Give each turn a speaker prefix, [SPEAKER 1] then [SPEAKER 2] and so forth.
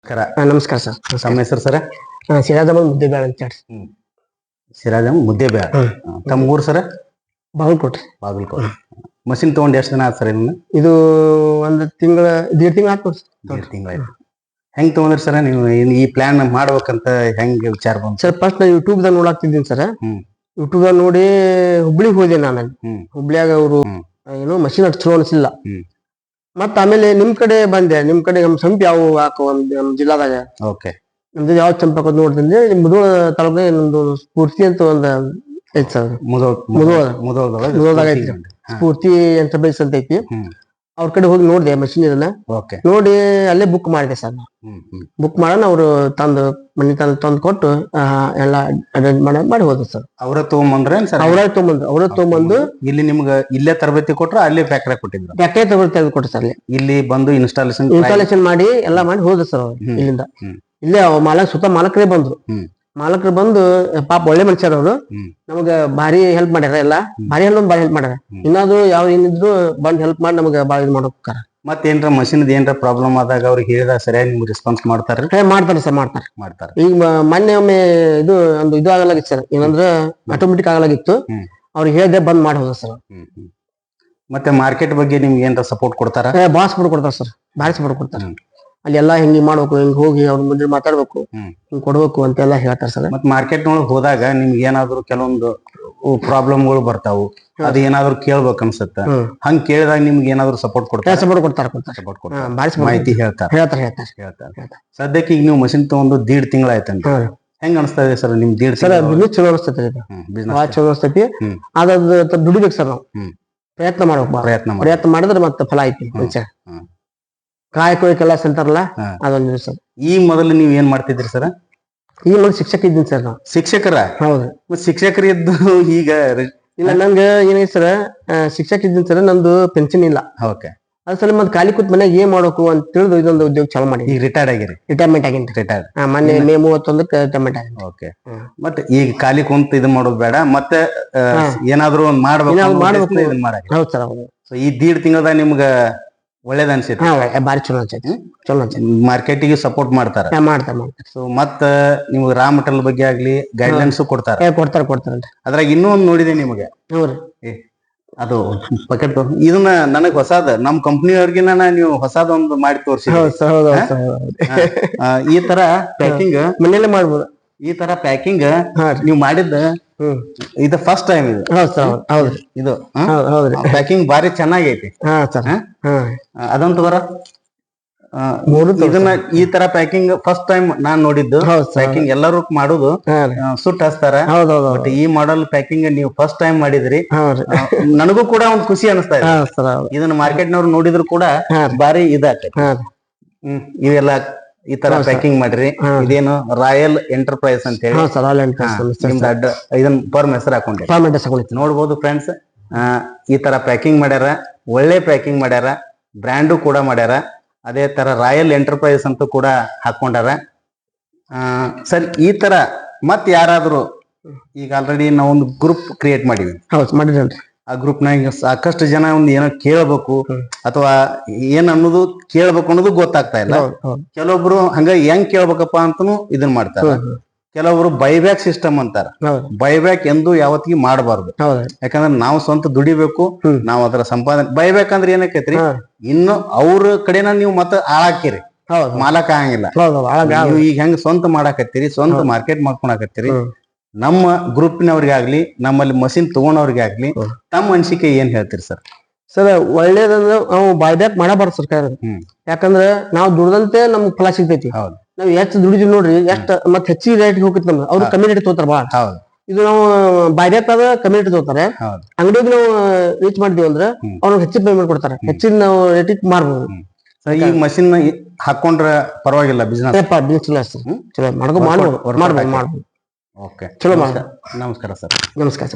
[SPEAKER 1] ನಮಸ್ಕಾರ ಸರ್.
[SPEAKER 2] ತಮ್ಮ ಹೆಸರು ಸರ?
[SPEAKER 1] ಸಿರಾಜ್ ಅಹಮದ್ ಮುದ್ದೇಬೇಳ ಅಂತ ಹೇಳಿ.
[SPEAKER 2] ಸಿರಾಜ್ ಅಹಮದ್ ಮುದ್ದೇಬೇಳ. ತಮ್ಮ ಊರು ಸರ?
[SPEAKER 1] ಬಾಗಲಕೋಟೆ.
[SPEAKER 2] ಬಾಗಲಕೋಟೆ. ಮಷಿನ್ ತಗೊಂಡು ಎಷ್ಟು ದಿನ ಆಯ್ತು ಸರ್? ಇನ್ನು
[SPEAKER 1] ಇದು ಒಂದು ತಿಂಗಳ 1.5 ತಿಂಗಳು ಆಯ್ತು ಸರ್.
[SPEAKER 2] 1.5 ತಿಂಗಳಾಯ್ತು. ಹೆಂಗ್ ತಗೊಂಡ್ರಿ ಸರ ನೀವು ಈ ಪ್ಲಾನ್ ಮಾಡ್ಬೇಕಂತ ಹೆಂಗ್ ವಿಚಾರ ಬಂತು
[SPEAKER 1] ಸರ್? ಫಸ್ಟ್ ನಾ ಯೂಟ್ಯೂಬ್ ದಾಗ ನೋಡಾಕ್ತಿದ್ದೀನಿ ಸರ್. ಯೂಟ್ಯೂಬ್ ದಾಗ ನೋಡಿ ಹುಬ್ಳಿಗೆ ಹೋದೆ ನಾನು. ಹುಬ್ಳಿಯಾಗ ಅವರು ಏನು ಮಷಿನ್ ಅಷ್ಟು ಚಲೋ ಅನಿಸಿಲ್ಲ. ಮತ್ತ ಆಮೇಲೆ ನಿಮ್ ಕಡೆ ಬಂದೆ. ನಿಮ್ ಕಡೆ ನಮ್ ಸಂಪಿ ಯಾವ ಹಾಕೋ ನಮ್ ಜಿಲ್ಲಾದಾಗ
[SPEAKER 2] ಓಕೆ
[SPEAKER 1] ನಮ್ದು ಯಾವ ಚಂಪಕ ನೋಡ್ತಿದ್ದೆ. ಮುಧೋಳ ತಾಲೂಕ ನಮ್ದು ಸ್ಫೂರ್ತಿ ಅಂತ ಒಂದು ಐತಿ ಸರ್. ಮುಧೋಳದಾಗ ಐತಿ ಸ್ಫೂರ್ತಿ ಎಂಟರ್ಪ್ರೈಸ್ ಅಂತ ಐತಿ. ಅವ್ರ ಕಡೆ ಹೋಗಿ ನೋಡಿದೆ ಮಷಿನ್ ಇದನ್ನ. ನೋಡಿ ಅಲ್ಲೇ ಬುಕ್ ಮಾಡಿದೆ ಸರ್. ಬುಕ್ ಮಾಡೋಣ ಅವ್ರು ತಂದು ಮನಿ ತಂದು ಕೊಟ್ಟು ಎಲ್ಲ ಅರೇಂಜ್ ಮಾಡಿ ಹೋದ್ರು ಸರ್.
[SPEAKER 2] ಅವ್ರ ತಗೊಂಬಂದ್ರೆ
[SPEAKER 1] ಅವ್ರ ತಗೊಂಬಂದು
[SPEAKER 2] ಇಲ್ಲಿ ನಿಮ್ಗೆ ಇಲ್ಲೇ ತರಬೇತಿ ಕೊಟ್ರ ಅಲ್ಲೇ ಫ್ಯಾಕ್ಟರಿ ಕೊಟ್ಟಿದ್ರು?
[SPEAKER 1] ಫ್ಯಾಕ್ಟರಿ ತೆಗೆದು ಕೊಟ್ಟು ಸರ್.
[SPEAKER 2] ಇಲ್ಲಿ ಬಂದು
[SPEAKER 1] ಇನ್ಸ್ಟಾಲೇಷನ್ ಮಾಡಿ ಎಲ್ಲಾ ಮಾಡಿ ಹೋದ್ರು ಸರ್ ಅವ್ರು. ಇಲ್ಲಿಂದ ಇಲ್ಲೇ ಮಾಲಕರೇ ಬಂದ್ರು. ಮಾಲಕರು ಬಂದು ಪಾಪ ಒಳ್ಳೆ ಮನುಷ್ಯರು ಅವರು. ನಮಗ ಭಾರಿ ಹೆಲ್ಪ್ ಮಾಡ್ಯಾರ. ಎಲ್ಲ ಭಾರಿ ಹೆಲ್ಪ್ ಮಾಡ್ಯಾರ. ಇನ್ನಾದ್ರು ಯಾವ ಏನಿದ್ರು ಬಂದ್ ಹೆಲ್ಪ್ ಮಾಡಿ ನಮಗ ಬಾಳ ಇದು ಮಾಡೋಕಾರ.
[SPEAKER 2] ಮತ್ತೇನ್ರ ಮಷಿನ್ ಏನ್ರ ಪ್ರಾಬ್ಲಮ್ ಆದಾಗ ಅವ್ರಿಗೆ ಹೇಳಿದಾಗ ಸರಿಯಾಗಿ ನಿಮ್ಗೆ ರೆಸ್ಪಾನ್ಸ್ ಮಾಡ್ತಾರೆ?
[SPEAKER 1] ಮಾಡ್ತಾರೆ ಸರ್, ಮಾಡ್ತಾರೆ. ಈಗ ಮೊನ್ನೆ ಒಮ್ಮೆ ಇದು ಇದು ಆಗಲಾಗಿತ್ತು ಸರ್. ಏನಂದ್ರೆ ಆಟೋಮೆಟಿಕ್ ಆಗಲಾಗಿತ್ತು. ಅವ್ರಿಗೆ ಹೇಳಿದೆ ಬಂದ್ ಮಾಡಿ ಹೋದ ಸರ್.
[SPEAKER 2] ಮತ್ತೆ ಮಾರ್ಕೆಟ್ ಬಗ್ಗೆ ನಿಮ್ಗೆ ಏನ್ರ ಸಪೋರ್ಟ್ ಕೊಡ್ತಾರ?
[SPEAKER 1] ಭಾಳ ಸಪೋರ್ಟ್ ಕೊಡ್ತಾರೆ ಸರ್. ಭಾರಿ ಸಪೋರ್ಟ್ ಕೊಡ್ತಾರೆ. ಅಲ್ಲಿ ಎಲ್ಲಾ ಹಿಂಗ್ ಮಾಡ್ಬೇಕು, ಹಿಂಗ್ ಹೋಗಿ ಅವ್ರ ಮುಂದೆ ಮಾತಾಡ್ಬೇಕು, ಹಿಂಗ್ ಕೊಡ್ಬೇಕು ಅಂತೆಲ್ಲ ಹೇಳ್ತಾರೆ ಸರ್.
[SPEAKER 2] ಮತ್ ಮಾರ್ಕೆಟ್ ನೊಳಗ್ ಹೋದಾಗ ನಿಮ್ಗೆ ಏನಾದ್ರು ಕೆಲವೊಂದು ಪ್ರಾಬ್ಲಮ್ಗಳು ಬರ್ತಾವು, ಅದ್ ಏನಾದ್ರು ಕೇಳ್ಬೇಕು ಅನ್ಸತ್ತ. ಹಂಗ್ ಕೇಳಿದಾಗ ನಿಮ್ಗೆ ಏನಾದ್ರು ಸಪೋರ್ಟ್ ಕೊಡ್ತಾರೆ?
[SPEAKER 1] ಸಪೋರ್ಟ್ ಕೊಡ್ತಾರೆ.
[SPEAKER 2] ಮಾಹಿತಿ ಹೇಳ್ತಾರೆ. ಸದ್ಯಕ್ಕೆ ಈಗ ನೀವು ಮಷಿನ್ ತಗೊಂಡು 1.5 ತಿಂಗಳಾಯ್ತಂತ. ಹೆಂಗ್ ಅನಿಸ್ತಾ ಇದೆ ಸರ್ ನಿಮ್ 1.5
[SPEAKER 1] ಸರ್? ಬಿಸ್ನೆಸ್ ಚಲೋ ಅನಿಸ್ತೈತಿ. ಭಾಳ ಚಲೋ ಅನಿಸ್ತೈತಿ. ಅದ ದುಡಿಬೇಕು ಸರ್. ನಾವು ಪ್ರಯತ್ನ ಮಾಡ್ಬೇಕು. ಪ್ರಯತ್ನ ಮಾಡಿದ್ರೆ ಮತ್ತೆ ಫಲ ಐತಿ. ಕಾಯಕಕ್ಕೆಲ್ಲ ಅಂತಾರಲ್ಲ, ಅದೊಂದು ಸರ್.
[SPEAKER 2] ಈ ಮೊದಲು ನೀವ್ ಏನ್ ಮಾಡ್ತಿದ್ರಿ ಸರ್?
[SPEAKER 1] ಈ ಮೊದಲು ಶಿಕ್ಷಕ ಇದ್ದೀನಿ ಸರ್ ನಾವು.
[SPEAKER 2] ಶಿಕ್ಷಕರ?
[SPEAKER 1] ಹೌದು.
[SPEAKER 2] ಶಿಕ್ಷಕರು ಇದ್ದು ಈಗ
[SPEAKER 1] ಇಲ್ಲ, ನಂಗೆ ಏನೈತಿ ಸರ್, ಶಿಕ್ಷಕ ಇದ್ದೀನಿ ಸರ್. ನಂದು ಪೆನ್ಷನ್ ಇಲ್ಲ.
[SPEAKER 2] ಓಕೆ.
[SPEAKER 1] ಅದ್ ಸಲ ಮತ್ತೆ ಖಾಲಿ ಕೂತ್ ಮನೆಗೆ ಏನ್ ಮಾಡ್ಬೇಕು ಅಂತ ತಿಳಿದು ಇದೊಂದು ಉದ್ಯೋಗ ಚಾಲು ಮಾಡಿ.
[SPEAKER 2] ಈಗ
[SPEAKER 1] ರಿಟೈರ್ಮೆಂಟ್ ಆಗಿನಿ. ಮೊನ್ನೆ ಮೇ 31ಕ್ಕೆ ರಿಟೈರ್ಮೆಂಟ್ ಆಗಿ.
[SPEAKER 2] ಓಕೆ. ಮತ್ತೆ ಈಗ ಖಾಲಿ ಕುಂತ ಇದನ್ ಮಾಡೋದು ಬೇಡ, ಮತ್ತೆ ಏನಾದ್ರು ಒಂದ್ ಮಾಡ್ಬೇಕು.
[SPEAKER 1] ಹೌದು ಸರ್, ಹೌದು.
[SPEAKER 2] ಸೊ ಈ 1.5 ತಿಂಗಳದಾಗ ನಿಮ್ಗ ಒಳ್ಳೇದ್ ಅನ್ಸೈತಿ?
[SPEAKER 1] ಬಾರಿ ಚಲೋ ಅನ್ಸೈತಿ.
[SPEAKER 2] ಮಾರ್ಕೆಟಿಗೆ ಸಪೋರ್ಟ್ ಮಾಡ್ತಾರೆ. ಸೊ ಮತ್ತ ನಿಮ್ಗೆ ರಾ ಮೆಟೀರಿಯಲ್ ಬಗ್ಗೆ ಆಗ್ಲಿ ಗೈಡ್ಲೈನ್ಸ್ ಕೊಡ್ತಾರೆ. ಅದ್ರಾಗ ಇನ್ನೂ ಒಂದ್ ನೋಡಿದೆ ನಿಮ್ಗೆ, ಅದು ಪಕೆಟ್. ಇದನ್ನ ನನಗ್ ಹೊಸಾದ ನಮ್ ಕಂಪ್ನಿಯವ್ರಿಗಿನ ನೀವು ಹೊಸಾದೊಂದು ಮಾಡಿ ತೋರಿಸಿ. ಈ ತರ ಪ್ಯಾಕಿಂಗ್
[SPEAKER 1] ಮನೆಯಲ್ಲೇ ಮಾಡ್ಬೋದು.
[SPEAKER 2] ಈ ತರ ಪ್ಯಾಕಿಂಗ್ ನೀವು ಮಾಡಿದ್ದ ಇದು ಫಸ್ಟ್ ಟೈಮ್. ಇದು ಪ್ಯಾಕಿಂಗ್ ಬಾರಿ ಚೆನ್ನಾಗೈತಿ. ಅದಂತ ಬರ ಇದನ್ನ ಈ ತರ ಪ್ಯಾಕಿಂಗ್ ಫಸ್ಟ್ ಟೈಮ್ ನಾನ್ ನೋಡಿದ್ದು. ಪ್ಯಾಕಿಂಗ್ ಎಲ್ಲರೂ ಮಾಡುದು ಸುಟ್ಟು ಹಚ್ತಾರ. ಬಟ್ ಈ ಮಾಡೆಲ್ ಪ್ಯಾಕಿಂಗ್ ನೀವು ಫಸ್ಟ್ ಟೈಮ್ ಮಾಡಿದ್ರಿ. ನನಗೂ ಕೂಡ ಒಂದ್ ಖುಷಿ ಅನಿಸ್ತಾ ಇದೆ. ಇದನ್ನ ಮಾರ್ಕೆಟ್ ನವ್ರು ನೋಡಿದ್ರು ಕೂಡ ಬಾರಿ ಇದಾಗ್ತೈತಿ. ಇವೆಲ್ಲ ಈ ತರ ಪ್ಯಾಕಿಂಗ್ ಮಾಡ್ರಿ. ಇದೇನು ರಾಯಲ್ ಎಂಟರ್ಪ್ರೈಸ್ ಅಂತ ಹೇಳಿ ಇದನ್ನ ಫರ್ಮ್ ಹೆಸರು ಹಾಕೊಂಡೆ ನೋಡ್ಬೋದು ಫ್ರೆಂಡ್ಸ್. ಈ ತರ ಪ್ಯಾಕಿಂಗ್ ಮಾಡ್ಯಾರ, ಒಳ್ಳೆ ಪ್ಯಾಕಿಂಗ್ ಮಾಡ್ಯಾರ, ಬ್ರ್ಯಾಂಡು ಕೂಡ ಮಾಡ್ಯಾರ. ಅದೇ ತರ ರಾಯಲ್ ಎಂಟರ್ಪ್ರೈಸ್ ಅಂತ ಕೂಡ ಹಾಕೊಂಡಾರ. ಸರ್, ಈ ತರ ಮತ್ ಯಾರಾದ್ರು ಈಗ ಆಲ್ರೆಡಿ ನಾವೊಂದು ಗ್ರೂಪ್ ಕ್ರಿಯೇಟ್ ಮಾಡಿವಿ. ಆ ಗ್ರೂಪ್ ನಾಗ ಸಾಕಷ್ಟು ಜನ ಒಂದ್ ಏನೋ ಕೇಳ್ಬೇಕು ಅಥವಾ ಏನ್ ಅನ್ನೋದು ಕೇಳ್ಬೇಕು ಅನ್ನೋದು ಗೊತ್ತಾಗ್ತಾ ಇಲ್ಲ. ಕೆಲವೊಬ್ರು ಹಂಗ ಹೆಂಗ್ ಕೇಳ್ಬೇಕಪ್ಪ ಅಂತನೂ ಇದನ್ ಮಾಡ್ತಾರ. ಕೆಲವೊಬ್ರು ಬೈಬ್ಯಾಕ್ ಸಿಸ್ಟಮ್ ಅಂತಾರ. ಬೈಬ್ಯಾಕ್ ಎಂದು ಯಾವತ್ತಿಗೆ ಮಾಡಬಾರ್ದು. ಯಾಕಂದ್ರೆ ನಾವು ಸ್ವಂತ ದುಡಿಬೇಕು, ನಾವ್ ಅದರ ಸಂಪಾದನೆ. ಬೈಬ್ಯಾಕ್ ಅಂದ್ರೆ ಏನಕ್ಕೈತ್ರಿ, ಇನ್ನು ಅವ್ರ ಕಡೆನ ನೀವು ಮತ್ತೆ ಹಾಕಿರಿ, ಮಾಲಕ್ ಆಗಂಗಿಲ್ಲ. ನೀವು ಈಗ ಹೆಂಗ್ ಸ್ವಂತ ಮಾಡಾಕತ್ತೀರಿ, ಸ್ವಂತ ಮಾರ್ಕೆಟ್ ಮಾಡ್ಕೊಳಕತ್ತೀರಿ. ನಮ್ಮ ಗ್ರೂಪಿನವ್ರಿಗಾಗ್ಲಿ ನಮ್ಮಲ್ಲಿ ಮಷಿನ್ ತಗೊಂಡವ್ರಿಗಾಗ್ಲಿ ತಮ್ಮ ಅನಿಸಿಕೆ ಏನ್ ಹೇಳ್ತೀರಿ ಸರ್?
[SPEAKER 1] ಸರ್, ಒಳ್ಳೇದಂದ್ರೆ ನಾವು ಬೈಬ್ಯಾಕ್ ಮಾಡಬಾರ್ದು ಸರ್ಕಾರ. ಯಾಕಂದ್ರೆ ನಾವು ದುಡ್ದಂತೆ ನಮ್ಗೆ ಫಲ ಸಿಗ್ತೈತಿ. ನಾವ್ ಎಷ್ಟು ದುಡಿದೀವಿ ನೋಡ್ರಿ, ಎಷ್ಟು ಮತ್ತೆ ಹೆಚ್ಚಿಗೆ ರೇಟ್ ಹೋಗುತ್ತೆ ನಮ್ಗೆ. ಅವ್ರು ಕಮ್ಮಿ ರೇಟ್ ತಗೋತಾರ ಬಾಳ. ಇದು ನಾವು ಬೈಬ್ಯಾಕ್ ಆದ ಕಮ್ಮಿ ರೇಟ್ ತಗೋತಾರೆ. ಅಂಗಡಿಗೆ ನಾವು ರೀಚ್ ಮಾಡಿದೀವಿ ಅಂದ್ರೆ ಅವ್ರಿಗೆ ಹೆಚ್ಚಿನ ಪೇಮೆಂಟ್ ಕೊಡ್ತಾರೆ. ಹೆಚ್ಚಿನ ನಾವು ರೇಟಿಗೆ ಮಾರ್ಬೋದು.
[SPEAKER 2] ಈಗ ಮಷಿನ್ ಹಾಕೊಂಡ್ರ ಪರವಾಗಿಲ್ಲ, ಬಿಸ್ನೆಸ್
[SPEAKER 1] ಚಲೋ ಮಾಡ್ಬೋದು.
[SPEAKER 2] ಓಕೆ.
[SPEAKER 1] ಚಲೋ ಮಾಡ.
[SPEAKER 2] ನಮಸ್ಕಾರ ಸರ್.
[SPEAKER 1] ನಮಸ್ಕಾರ.